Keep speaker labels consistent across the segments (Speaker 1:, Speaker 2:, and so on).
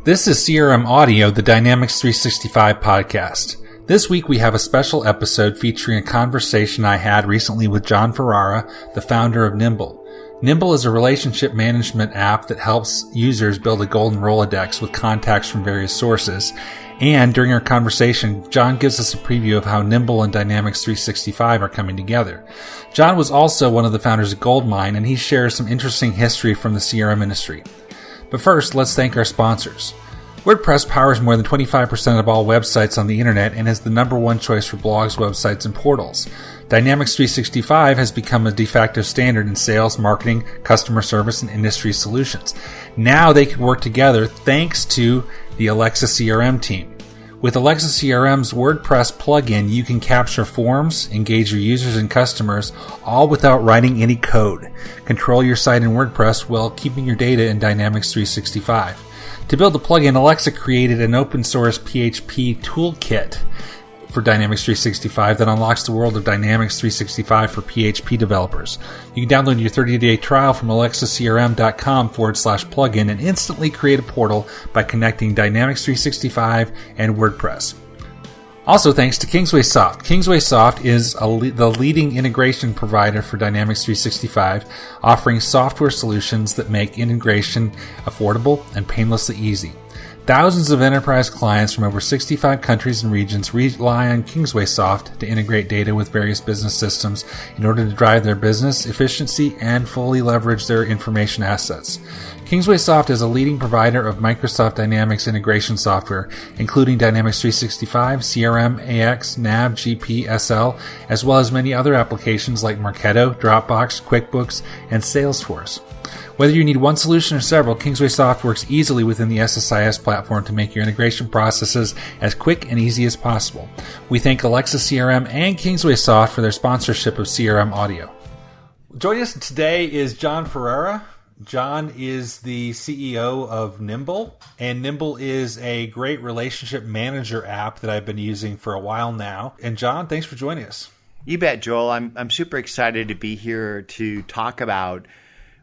Speaker 1: This is CRM Audio, the Dynamics 365 podcast. This week we have a special episode featuring a conversation I had recently with John Ferrara, the founder of Nimble. Nimble is a relationship management app that helps users build a golden Rolodex with contacts from various sources. And during our conversation, John gives us a preview of how Nimble and Dynamics 365 are coming together. John was also one of the founders of Goldmine, and he shares some interesting history from the CRM industry. But first, let's thank our sponsors. WordPress powers more than 25% of all websites on the internet and is the number one choice for blogs, websites, and portals. Dynamics 365 has become a de facto standard in sales, marketing, customer service, and industry solutions. Now they can work together thanks to the Alexa CRM team. With Alexa CRM's WordPress plugin, you can capture forms, engage your users and customers, all without writing any code. Control your site in WordPress while keeping your data in Dynamics 365. To build the plugin, Alexa created an open source PHP toolkit for Dynamics 365 that unlocks the world of Dynamics 365 for PHP developers. You can download your 30-day trial from alexacrm.com/plugin and instantly create a portal by connecting Dynamics 365 and WordPress. Also thanks to Kingsway Soft. Kingsway Soft is the leading integration provider for Dynamics 365, offering software solutions that make integration affordable and painlessly easy. Thousands of enterprise clients from over 65 countries and regions rely on Kingsway Soft to integrate data with various business systems in order to drive their business efficiency and fully leverage their information assets. Kingsway Soft is a leading provider of Microsoft Dynamics integration software, including Dynamics 365, CRM, AX, NAV, GP, SL, as well as many other applications like Marketo, Dropbox, QuickBooks, and Salesforce. Whether you need one solution or several, Kingsway Soft works easily within the SSIS platform to make your integration processes as quick and easy as possible. We thank Alexa CRM and Kingsway Soft for their sponsorship of CRM Audio. Joining us today is John Ferrara. John is the CEO of Nimble, and Nimble is a great relationship manager app that I've been using for a while now. And John, thanks for joining us.
Speaker 2: You bet, Joel. I'm super excited to be here to talk about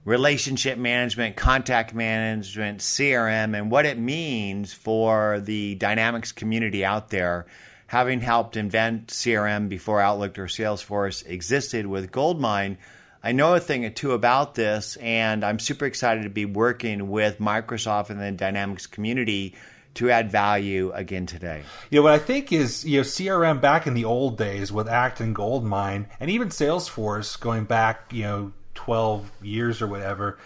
Speaker 2: relationship management, contact management, CRM, and what it means for the Dynamics community out there. Having helped invent CRM before Outlook or Salesforce existed with Goldmine, I know a thing or two about this, and I'm super excited to be working with Microsoft and the Dynamics community to add value again today.
Speaker 1: What I think is, CRM back in the old days with Act and Goldmine, and even Salesforce going back, 12 years or whatever,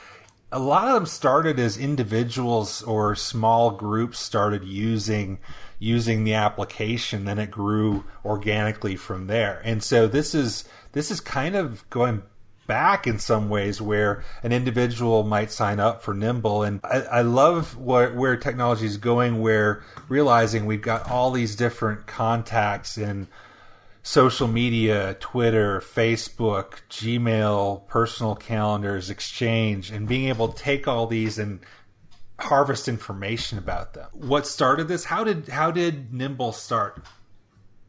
Speaker 1: a lot of them started as individuals or small groups started using the application, then it grew organically from there. And so this is kind of going back in some ways where an individual might sign up for Nimble. And I love where technology is going, where realizing we've got all these different contacts in social media, Twitter, Facebook, Gmail, personal calendars, Exchange, and being able to take all these and harvest information about them. What started this? How did Nimble start?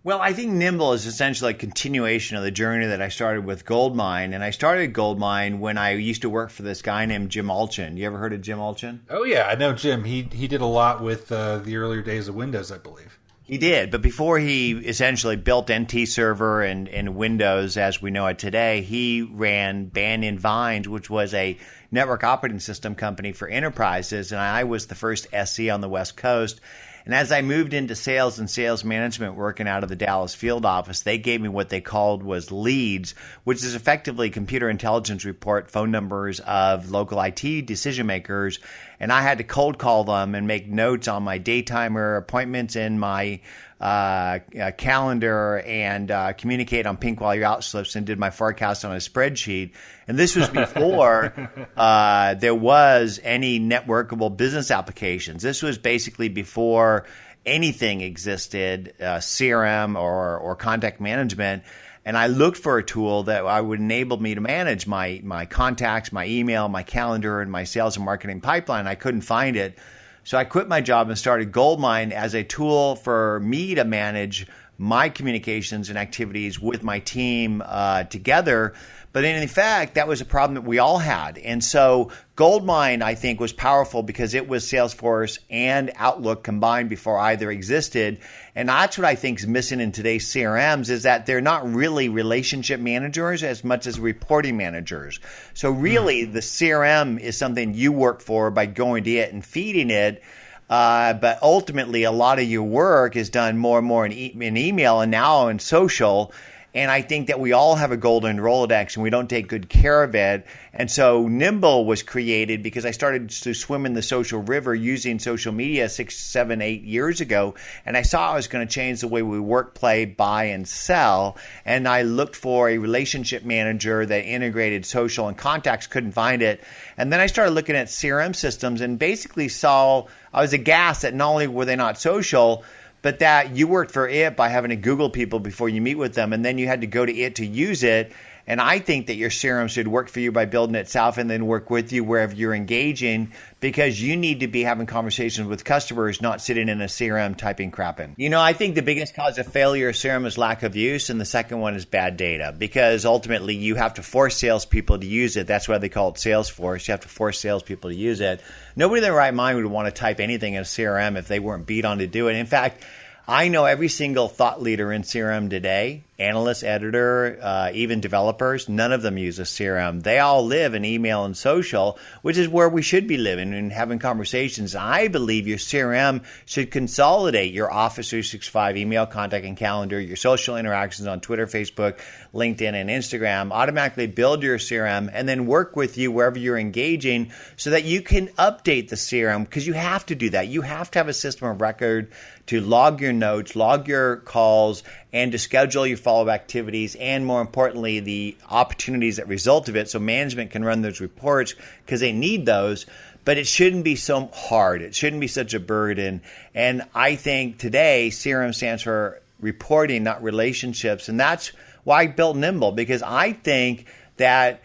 Speaker 2: Well, I think Nimble is essentially a continuation of the journey that I started with Goldmine. And I started Goldmine when I used to work for this guy named Jim Olchin. You ever heard of Jim Olchin?
Speaker 1: Oh, yeah. I know Jim. He did a lot with the earlier days of Windows, I believe.
Speaker 2: He did, but before he essentially built NT Server and Windows as we know it today, he ran Banyan Vines, which was a network operating system company for enterprises, and I was the first SE on the West Coast. And as I moved into sales and sales management working out of the Dallas field office, they gave me what they called was leads, which is effectively computer intelligence report phone numbers of local IT decision makers. And I had to cold call them and make notes on my daytimer, appointments in my calendar, and communicate on pink while you're out slips, and did my forecast on a spreadsheet. And this was before there was any networkable business applications. This was basically before anything existed, CRM or contact management. And I looked for a tool that would enable me to manage my contacts, my email, my calendar, and my sales and marketing pipeline. I couldn't find it. So I quit my job and started Goldmine as a tool for me to manage my communications and activities with my team together. But in fact, that was a problem that we all had. And so Goldmine, I think, was powerful because it was Salesforce and Outlook combined before either existed. And that's what I think is missing in today's CRMs is that they're not really relationship managers as much as reporting managers. So really, the CRM is something you work for by going to it and feeding it. But ultimately, a lot of your work is done more and more in email and now in social. And I think that we all have a golden Rolodex and we don't take good care of it. And so Nimble was created because I started to swim in the social river using social media 6, 7, 8 years ago. And I saw I was going to change the way we work, play, buy, and sell. And I looked for a relationship manager that integrated social and contacts, couldn't find it. And then I started looking at CRM systems and basically saw I was aghast that not only were they not social, but that you worked for it by having to Google people before you meet with them, and then you had to go to it to use it. And I think that your CRM should work for you by building itself and then work with you wherever you're engaging, because you need to be having conversations with customers, not sitting in a CRM typing crap in. You know, I think the biggest cause of failure of CRM is lack of use, and the second one is bad data, because ultimately you have to force salespeople to use it. That's why they call it Salesforce. You have to force salespeople to use it. Nobody in their right mind would want to type anything in a CRM if they weren't beat on to do it. In fact, I know every single thought leader in CRM today, analyst, editor, even developers, none of them use a CRM. They all live in email and social, which is where we should be living and having conversations. I believe your CRM should consolidate your Office 365 email, contact, and calendar, your social interactions on Twitter, Facebook, LinkedIn, and Instagram, automatically build your CRM, and then work with you wherever you're engaging so that you can update the CRM, because you have to do that. You have to have a system of record to log your notes, log your calls, and to schedule your follow-up activities, and more importantly, the opportunities that result of it so management can run those reports because they need those. But it shouldn't be so hard. It shouldn't be such a burden. And I think today CRM stands for reporting, not relationships. And that's why I built Nimble, because I think that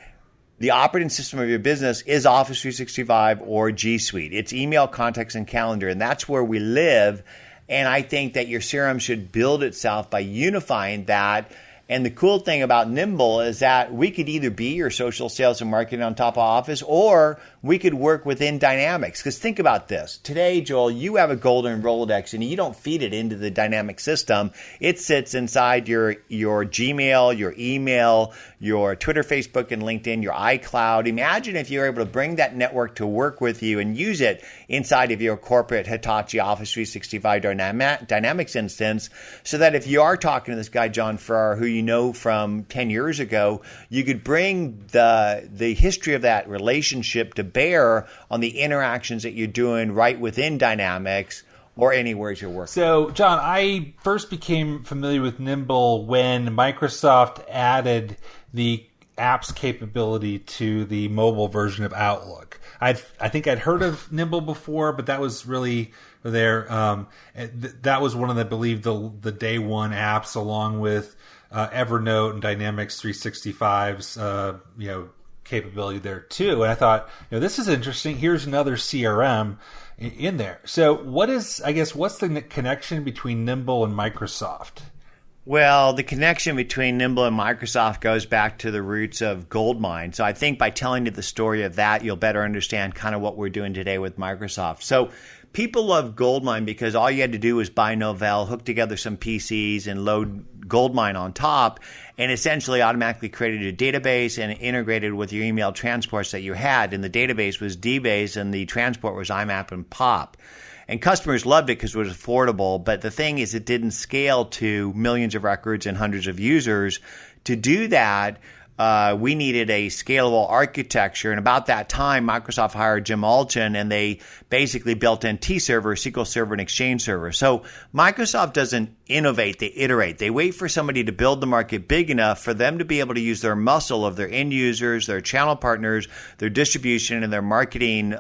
Speaker 2: the operating system of your business is Office 365 or G Suite. It's email, contacts, and calendar, and that's where we live. And I think that your CRM should build itself by unifying that. And the cool thing about Nimble is that we could either be your social sales and marketing on top of Office, or we could work within Dynamics. Because think about this. Today, Joel, you have a golden Rolodex and you don't feed it into the Dynamic system. It sits inside your Gmail, your email, your Twitter, Facebook, and LinkedIn, your iCloud. Imagine if you're able to bring that network to work with you and use it inside of your corporate Hitachi Office 365 Dynamics instance, so that if you are talking to this guy, John Farrar, who you know from 10 years ago, you could bring the history of that relationship to bear on the interactions that you're doing right within Dynamics or anywhere you're working.
Speaker 1: So, John, I first became familiar with Nimble when Microsoft added the apps capability to the mobile version of Outlook. I think I'd heard of Nimble before, but that was really there. That was one of the, I believe, the day one apps, along with Evernote and Dynamics 365's capability there too. And I thought, this is interesting. Here's another CRM in there. So what's the connection between Nimble and Microsoft?
Speaker 2: Well, the connection between Nimble and Microsoft goes back to the roots of Goldmine. So I think by telling you the story of that, you'll better understand kind of what we're doing today with Microsoft. So people love Goldmine because all you had to do was buy Novell, hook together some PCs, and load Goldmine on top, and essentially automatically created a database and integrated with your email transports that you had. And the database was DBase, and the transport was IMAP and POP. And customers loved it because it was affordable. But the thing is, it didn't scale to millions of records and hundreds of users. To do that, we needed a scalable architecture. And about that time, Microsoft hired Jim Alchin, and they basically built NT Server, SQL Server, and Exchange Server. So Microsoft doesn't innovate, they iterate. They wait for somebody to build the market big enough for them to be able to use their muscle of their end users, their channel partners, their distribution, and their marketing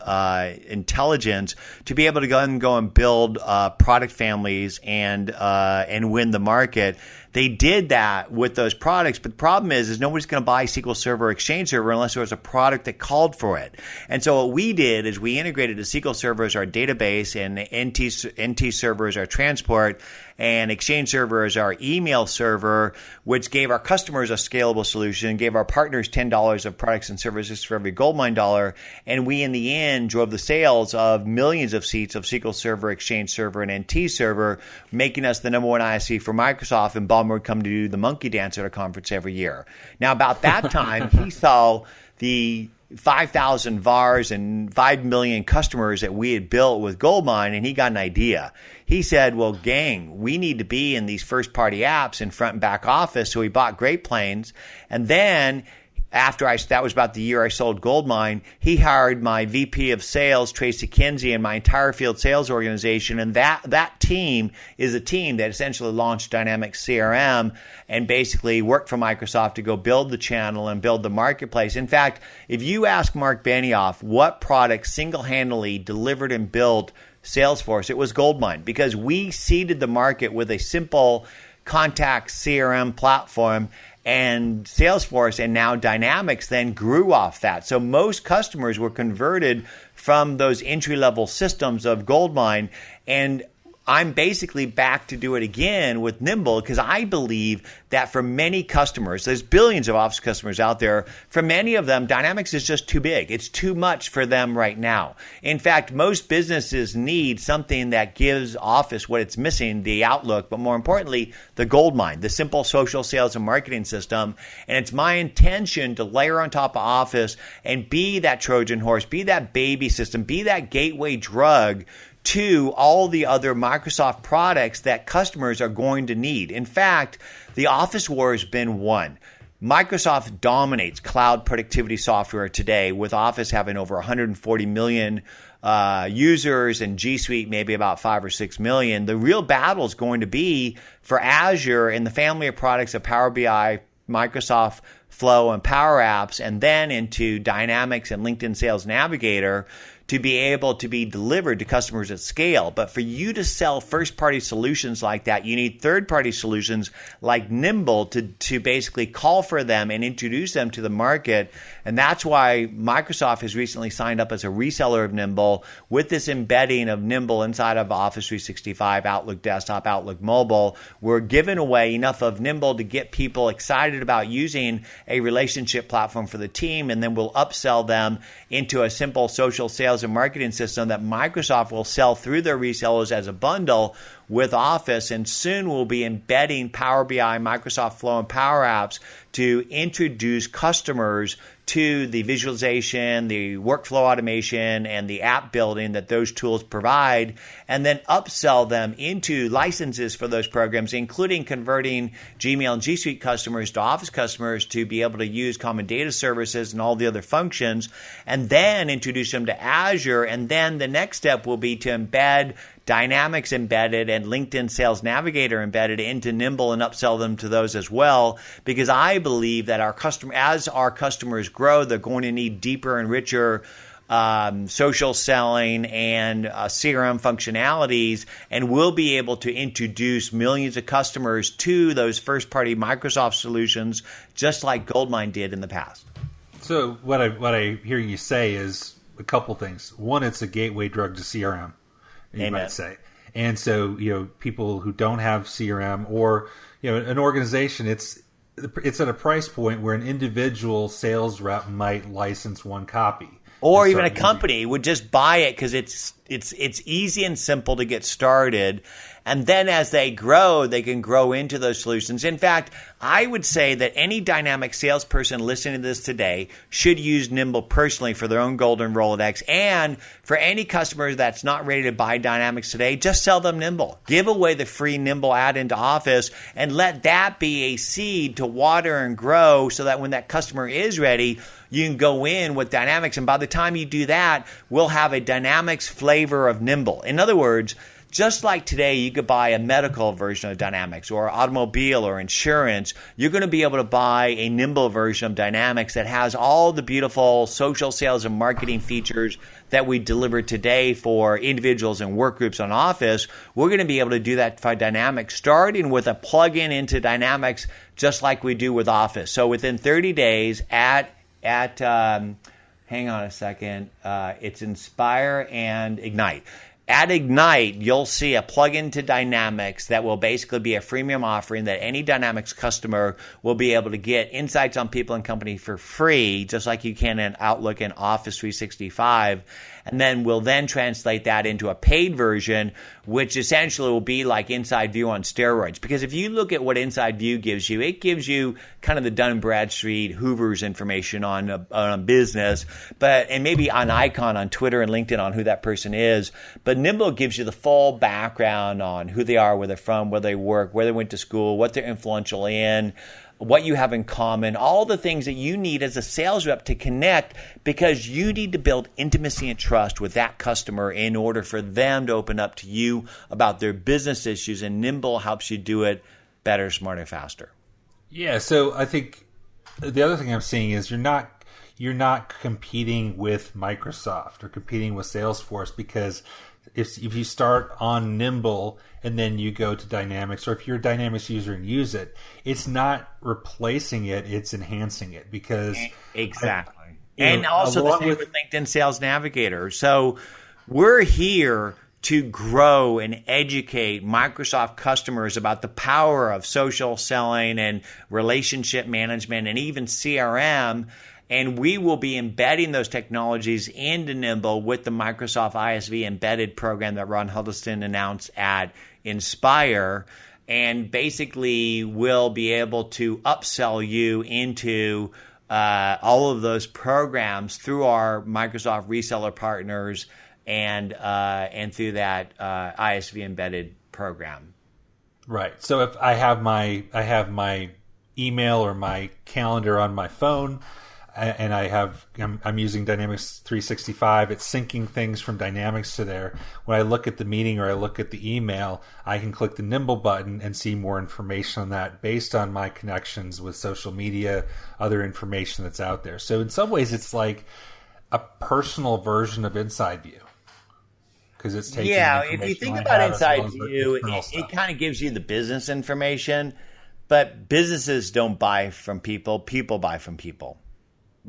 Speaker 2: intelligence to be able to go and build product families and win the market. They did that with those products, but the problem is nobody's going to buy SQL Server or Exchange Server unless there was a product that called for it. And so what we did is we integrated the SQL Server as our database and NT Server as our transport and Exchange Server as our email server, which gave our customers a scalable solution, gave our partners $10 of products and services for every Goldmine dollar, and we in the end drove the sales of millions of seats of SQL Server, Exchange Server, and NT Server, making us the number one ISV for Microsoft, and Ballmer would come to do the monkey dance at our conference every year. Now, about that time, he saw the 5,000 VARs and 5 million customers that we had built with Goldmine, and he got an idea. He said, well, gang, we need to be in these first-party apps in front and back office, so he bought Great Plains, and then that was about the year I sold Goldmine, he hired my VP of sales, Tracy Kinsey, and my entire field sales organization. And that team is a team that essentially launched Dynamics CRM and basically worked for Microsoft to go build the channel and build the marketplace. In fact, if you ask Mark Benioff what product single-handedly delivered and built Salesforce, it was Goldmine, because we seeded the market with a simple contact CRM platform, and Salesforce and now Dynamics then grew off that. So most customers were converted from those entry-level systems of Goldmine, and I'm basically back to do it again with Nimble, because I believe that for many customers, there's billions of Office customers out there, for many of them, Dynamics is just too big. It's too much for them right now. In fact, most businesses need something that gives Office what it's missing, the Outlook, but more importantly, the Goldmine, the simple social sales and marketing system. And it's my intention to layer on top of Office and be that Trojan horse, be that baby system, be that gateway drug to all the other Microsoft products that customers are going to need. In fact, the Office war has been won. Microsoft dominates cloud productivity software today, with Office having over 140 million users and G Suite maybe about 5 or 6 million. The real battle is going to be for Azure and the family of products of Power BI, Microsoft Flow, and Power Apps, and then into Dynamics and LinkedIn Sales Navigator, to be able to be delivered to customers at scale. But for you to sell first-party solutions like that, you need third-party solutions like Nimble to basically call for them and introduce them to the market. And that's why Microsoft has recently signed up as a reseller of Nimble, with this embedding of Nimble inside of Office 365, Outlook Desktop, Outlook Mobile. We're giving away enough of Nimble to get people excited about using a relationship platform for the team, and then we'll upsell them into a simple social sales and marketing system that Microsoft will sell through their resellers as a bundle with Office. And soon we'll be embedding Power BI, Microsoft Flow, and Power Apps to introduce customers to the visualization, the workflow automation, and the app building that those tools provide, and then upsell them into licenses for those programs, including converting Gmail and G Suite customers to Office customers to be able to use common data services and all the other functions, and then introduce them to Azure. And then the next step will be to embed Dynamics embedded and LinkedIn Sales Navigator embedded into Nimble and upsell them to those as well, because I believe that as our customers grow, they're going to need deeper and richer social selling and CRM functionalities, and we'll be able to introduce millions of customers to those first-party Microsoft solutions, just like Goldmine did in the past.
Speaker 1: So what I hear you say is a couple things. One, it's a gateway drug to CRM. You
Speaker 2: Amen.
Speaker 1: might say. And so, people who don't have CRM, or, an organization, it's at a price point where an individual sales rep might license one copy.
Speaker 2: Or even a company would just buy it because it's easy and simple to get started. And then as they grow, they can grow into those solutions. In fact, I would say that any dynamic salesperson listening to this today should use Nimble personally for their own golden Rolodex. And for any customer that's not ready to buy Dynamics today, just sell them Nimble. Give away the free Nimble add into Office and let that be a seed to water and grow, so that when that customer is ready, you can go in with Dynamics. And by the time you do that, we'll have a Dynamics flavor of Nimble. In other words, Just like today, you could buy a medical version of Dynamics or automobile or insurance, you're going to be able to buy a Nimble version of Dynamics that has all the beautiful social sales and marketing features that we deliver today for individuals and work groups on Office. We're going to be able to do that for Dynamics, starting with a plugin into Dynamics, just like we do with Office. So within 30 days hang on a second, it's Inspire and Ignite. At Ignite, you'll see a plugin to Dynamics that will basically be a freemium offering that any Dynamics customer will be able to get insights on people and company for free, just like you can in Outlook and Office 365. And then we'll then translate that into a paid version, which essentially will be like Inside View on steroids. Because if you look at what Inside View gives you, it gives you kind of the Dun & Bradstreet Hoover's information on a business, and maybe an icon on Twitter and LinkedIn on who that person is. But Nimble gives you the full background on who they are, where they're from, where they work, where they went to school, what they're influential in, what you have in common, all the things that you need as a sales rep to connect, because you need to build intimacy and trust with that customer in order for them to open up to you about their business issues, and Nimble helps you do it better, smarter, faster.
Speaker 1: Yeah, so I think the other thing I'm seeing is you're not competing with Microsoft or competing with Salesforce, because if you start on Nimble and then you go to Dynamics, or if you're a Dynamics user and use it, it's not replacing it, it's enhancing it. Because
Speaker 2: exactly. And also the same with LinkedIn Sales Navigator. So we're here to grow and educate Microsoft customers about the power of social selling and relationship management and even CRM. And we will be embedding those technologies into Nimble with the Microsoft ISV embedded program that Ron Huddleston announced at Inspire. And basically, we'll be able to upsell you into all of those programs through our Microsoft reseller partners and through that ISV embedded program.
Speaker 1: Right. So if I have my email or my calendar on my phone, and I'm using Dynamics 365. It's syncing things from Dynamics to there. When I look at the meeting or I look at the email, I can click the Nimble button and see more information on that based on my connections with social media, other information that's out there. So in some ways, it's like a personal version of Inside View, because it's taking
Speaker 2: if you think about Inside View, it kind of gives you the business information, but businesses don't buy from people. People buy from people.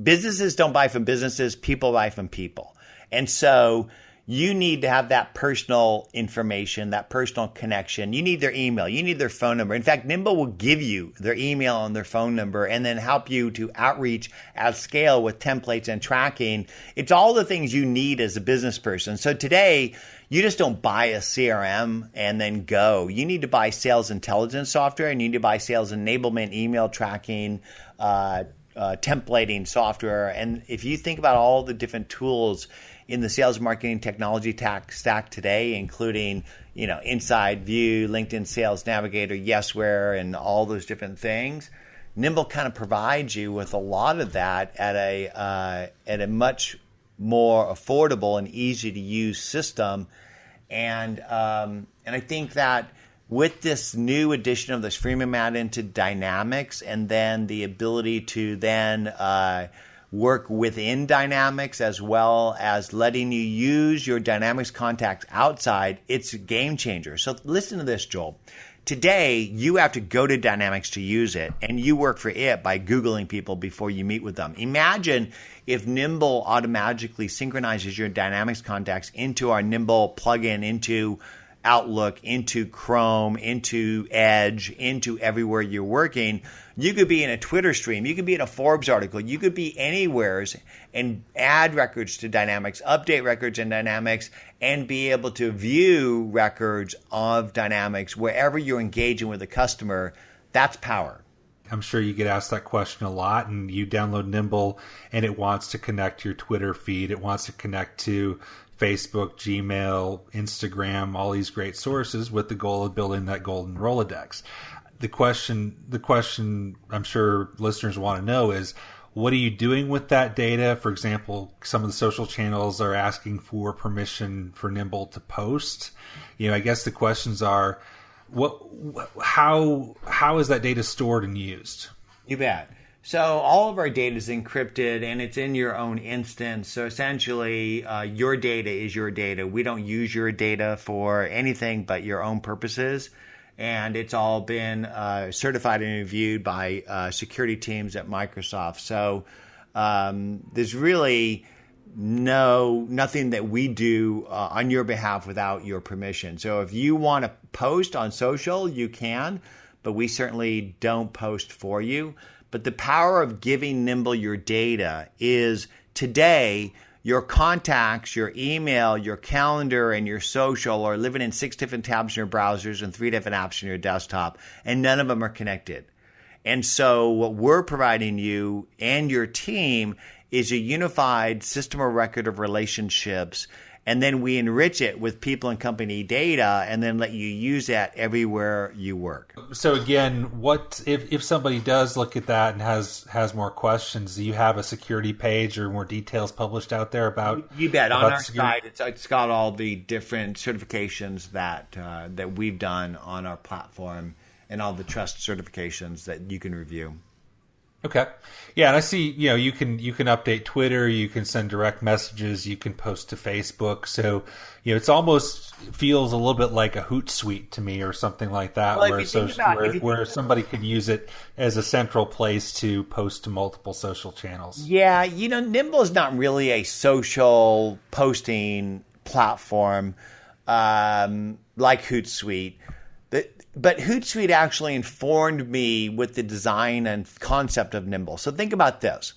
Speaker 2: Businesses don't buy from businesses, people buy from people. And so you need to have that personal information, that personal connection. You need their email. You need their phone number. In fact, Nimble will give you their email and their phone number and then help you to outreach at scale with templates and tracking. It's all the things you need as a business person. So today, you just don't buy a CRM and then go. You need to buy sales intelligence software, and you need to buy sales enablement, email tracking, templating software. And if you think about all the different tools in the sales marketing technology stack today, including, Inside View, LinkedIn Sales Navigator, Yesware, and all those different things, Nimble kind of provides you with a lot of that at a much more affordable and easy to use system. And I think that with this new addition of this freemium add into Dynamics, and then the ability to then work within Dynamics, as well as letting you use your Dynamics contacts outside, it's a game changer. So listen to this, Joel. Today, you have to go to Dynamics to use it, and you work for it by Googling people before you meet with them. Imagine if Nimble automatically synchronizes your Dynamics contacts into our Nimble plugin, into Outlook, into Chrome, into Edge, into everywhere you're working. You could be in a Twitter stream. You could be in a Forbes article. You could be anywhere and add records to Dynamics, update records in Dynamics, and be able to view records of Dynamics wherever you're engaging with a customer. That's power.
Speaker 1: I'm sure you get asked that question a lot, and you download Nimble and it wants to connect your Twitter feed. It wants to connect to Facebook, Gmail, Instagram, all these great sources with the goal of building that golden Rolodex. The question I'm sure listeners want to know is, What are you doing with that data? For example, some of the social channels are asking for permission for Nimble to post. I guess the questions are, how is that data stored and used?
Speaker 2: You bet. So all of our data is encrypted and it's in your own instance. So essentially, your data is your data. We don't use your data for anything but your own purposes. And it's all been certified and reviewed by security teams at Microsoft. So there's really nothing that we do on your behalf without your permission. So if you want to post on social, you can, but we certainly don't post for you. But the power of giving Nimble your data is today, your contacts, your email, your calendar, and your social are living in 6 different tabs in your browsers and 3 different apps on your desktop, and none of them are connected. And so what we're providing you and your team is a unified system of record of relationships, and then we enrich it with people and company data and then let you use that everywhere you work.
Speaker 1: So again, what if somebody does look at that and has more questions, do you have a security page or more details published out there about?
Speaker 2: You bet. On our site, it's got all the different certifications that we've done on our platform and all the trust certifications that you can review.
Speaker 1: Okay. Yeah, and I see, you can update Twitter, you can send direct messages, you can post to Facebook. So, it's almost feels a little bit like a Hootsuite to me or something like that, where somebody could use it as a central place to post to multiple social channels.
Speaker 2: Yeah, Nimble is not really a social posting platform like Hootsuite. But Hootsuite actually informed me with the design and concept of Nimble. So think about this.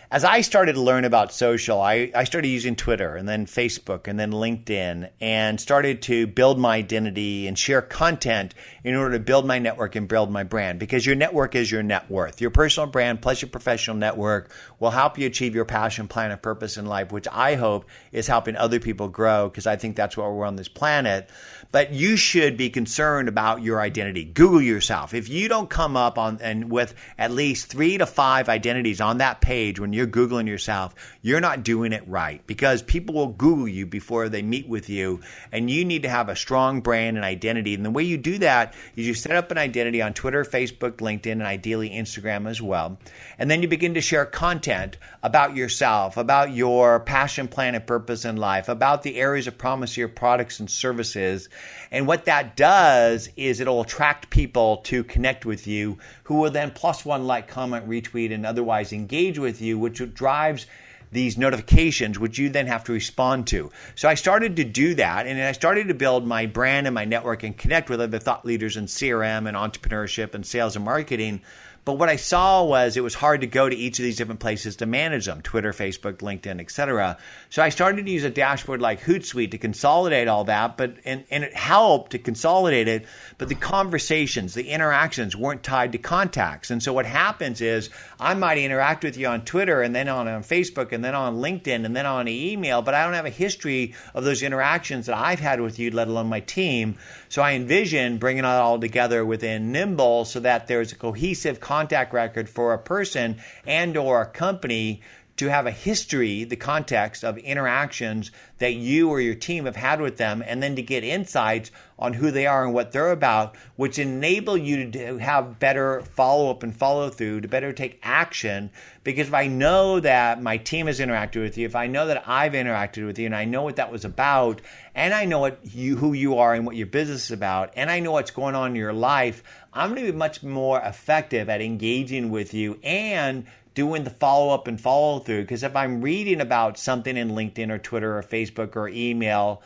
Speaker 2: As I started to learn about social, I started using Twitter and then Facebook and then LinkedIn and started to build my identity and share content in order to build my network and build my brand, because your network is your net worth. Your personal brand plus your professional network will help you achieve your passion, plan, and purpose in life, which I hope is helping other people grow, because I think that's why we're on this planet. But you should be concerned about your identity. Google yourself. If you don't come up with at least 3 to 5 identities on that page when you're Googling yourself, you're not doing it right, because people will Google you before they meet with you, and you need to have a strong brand and identity. And the way you do that is you set up an identity on Twitter, Facebook, LinkedIn, and ideally Instagram as well. And then you begin to share content about yourself, about your passion, plan, and purpose in life, about the areas of promise of your products and services. And what that does is it'll attract people to connect with you, who will then +1 like, comment, retweet, and otherwise engage with you, which drives these notifications, which you then have to respond to. So I started to do that, and I started to build my brand and my network and connect with other thought leaders in CRM and entrepreneurship and sales and marketing. But what I saw was it was hard to go to each of these different places to manage them: Twitter, Facebook, LinkedIn, etc. So I started to use a dashboard like Hootsuite to consolidate all that, and it helped to consolidate it, but the conversations, the interactions weren't tied to contacts. And so what happens is I might interact with you on Twitter and then on Facebook and then on LinkedIn and then on email, but I don't have a history of those interactions that I've had with you, let alone my team. So I envision bringing it all together within Nimble so that there's a cohesive contact record for a person and or a company to have a history, the context of interactions that you or your team have had with them, and then to get insights on who they are and what they're about, which enable you to have better follow-up and follow-through, to better take action. Because if I know that my team has interacted with you, if I know that I've interacted with you and I know what that was about, and I know who you are and what your business is about, and I know what's going on in your life, I'm going to be much more effective at engaging with you and doing the follow-up and follow-through. Because if I'm reading about something in LinkedIn or Twitter or Facebook or email,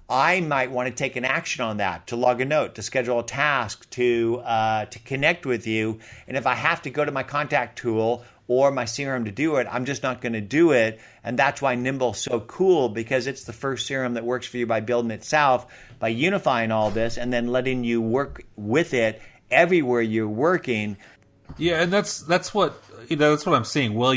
Speaker 2: I might want to take an action on that, to log a note, to schedule a task, to connect with you. And if I have to go to my contact tool or my CRM to do it, I'm just not going to do it. And that's why Nimble is so cool, because it's the first CRM that works for you by building itself, by unifying all this and then letting you work with it everywhere you're working.
Speaker 1: Yeah, and that's what I'm seeing. Well,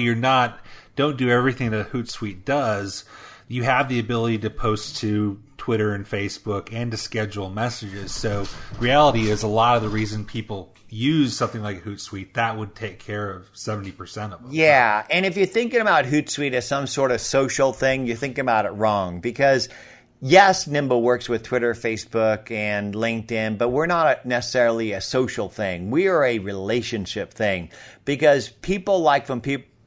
Speaker 1: don't do everything that Hootsuite does. You have the ability to post to Twitter and Facebook and to schedule messages. So reality is a lot of the reason people use something like Hootsuite, that would take care of 70% of them.
Speaker 2: Yeah. And if you're thinking about Hootsuite as some sort of social thing, you're thinking about it wrong, because yes, Nimble works with Twitter, Facebook, and LinkedIn, but we're not necessarily a social thing. We are a relationship thing, because people like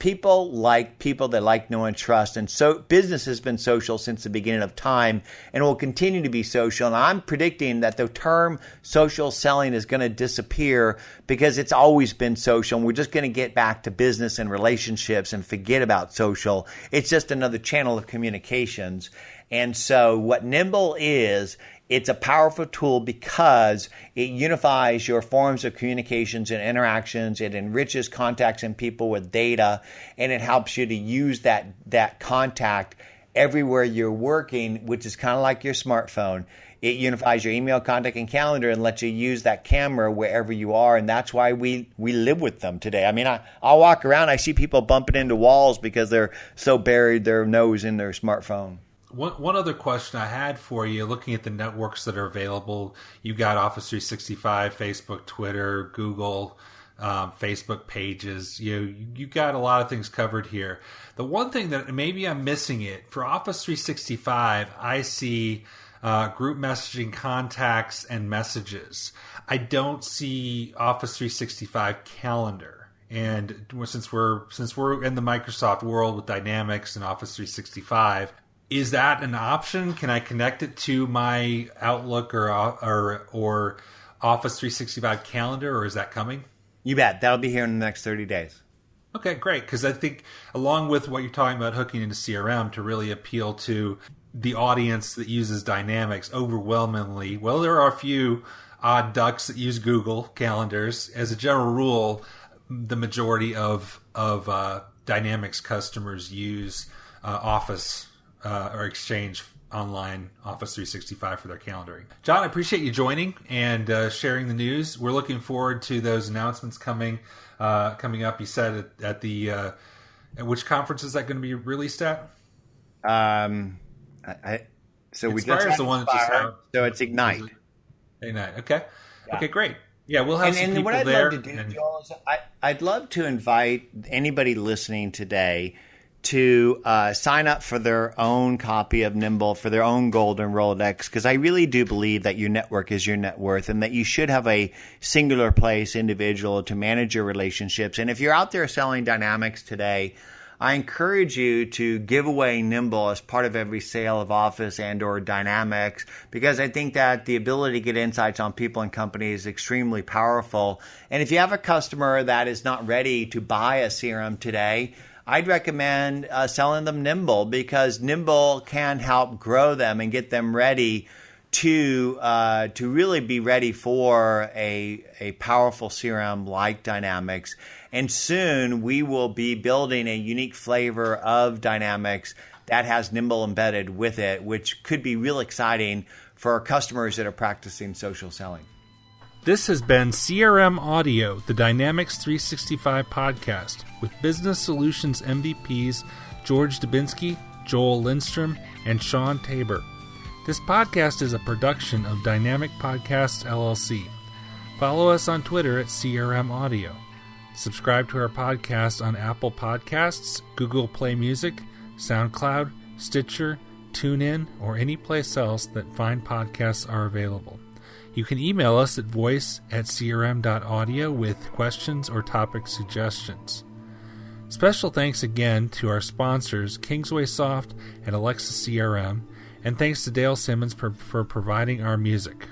Speaker 2: people that like, know, and trust. And so business has been social since the beginning of time and will continue to be social. And I'm predicting that the term social selling is going to disappear, because it's always been social. And we're just going to get back to business and relationships and forget about social. It's just another channel of communications. And so what Nimble is, it's a powerful tool because it unifies your forms of communications and interactions. It enriches contacts and people with data, and it helps you to use that contact everywhere you're working, which is kind of like your smartphone. It unifies your email, contact, and calendar and lets you use that camera wherever you are. And that's why we live with them today. I mean, I'll walk around, I see people bumping into walls because they're so buried their nose in their smartphone.
Speaker 1: One other question I had for you, looking at the networks that are available, you got Office 365, Facebook, Twitter, Google, Facebook pages. You got a lot of things covered here. The one thing that maybe I'm missing it, for Office 365, I see group messaging, contacts, and messages. I don't see Office 365 calendar. And since we're in the Microsoft world with Dynamics and Office 365, is that an option? Can I connect it to my Outlook or Office 365 calendar, or is that coming?
Speaker 2: You bet. That'll be here in the next 30 days.
Speaker 1: Okay, great. Because I think along with what you're talking about hooking into CRM to really appeal to the audience that uses Dynamics overwhelmingly, well, there are a few odd ducks that use Google calendars. As a general rule, the majority of Dynamics customers use Office or Exchange Online Office 365 for their calendaring. John, I appreciate you joining and sharing the news. We're looking forward to those announcements coming up. You said at at which conference is that going to be released at?
Speaker 2: So we just
Speaker 1: the one that just happened.
Speaker 2: So it's Ignite.
Speaker 1: Ignite. Okay.
Speaker 2: Yeah.
Speaker 1: Okay. Great. Yeah, we'll have some people
Speaker 2: what I'd
Speaker 1: there.
Speaker 2: love to do, Joel, is I'd love to invite anybody listening today to sign up for their own copy of Nimble, for their own Golden Rolodex, because I really do believe that your network is your net worth and that you should have a singular place, individual, to manage your relationships. And if you're out there selling Dynamics today, I encourage you to give away Nimble as part of every sale of Office and or Dynamics, because I think that the ability to get insights on people and companies is extremely powerful. And if you have a customer that is not ready to buy a CRM today, I'd recommend selling them Nimble, because Nimble can help grow them and get them ready to really be ready for a powerful CRM like Dynamics. And soon we will be building a unique flavor of Dynamics that has Nimble embedded with it, which could be real exciting for our customers that are practicing social selling.
Speaker 1: This has been CRM Audio, the Dynamics 365 podcast, with Business Solutions MVPs George Dubinsky, Joel Lindstrom, and Sean Tabor. This podcast is a production of Dynamic Podcasts, LLC. Follow us on Twitter at CRM Audio. Subscribe to our podcast on Apple Podcasts, Google Play Music, SoundCloud, Stitcher, TuneIn, or any place else that fine podcasts are available. You can email us at voice@crm.audio with questions or topic suggestions. Special thanks again to our sponsors, Kingsway Soft and Alexa CRM, and thanks to Dale Simmons for providing our music.